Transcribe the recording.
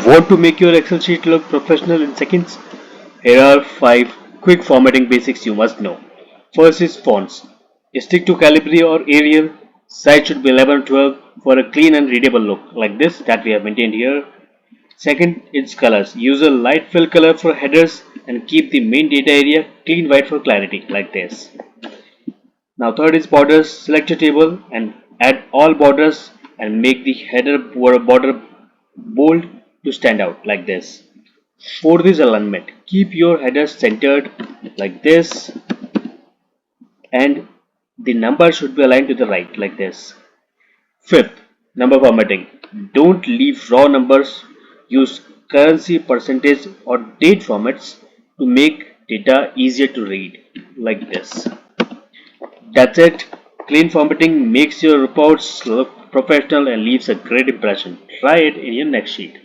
Want to make your Excel sheet look professional in seconds? Here are 5 quick formatting basics you must know. First is fonts. Stick to Calibri or Arial. Size should be 11 or 12 for a clean and readable look like this that we have maintained here. Second is colors. Use a light fill color for headers and keep the main data area clean white for clarity like this. Now third is borders. Select your table and add all borders and make the header border bold to stand out like this. Fourth is alignment. Keep your header centered like this and the number should be aligned to the right like this. Fifth, number formatting. Don't leave raw numbers. Use currency, percentage or date formats to make data easier to read like this. That's it. Clean formatting makes your reports look professional and leaves a great impression. Try it in your next sheet.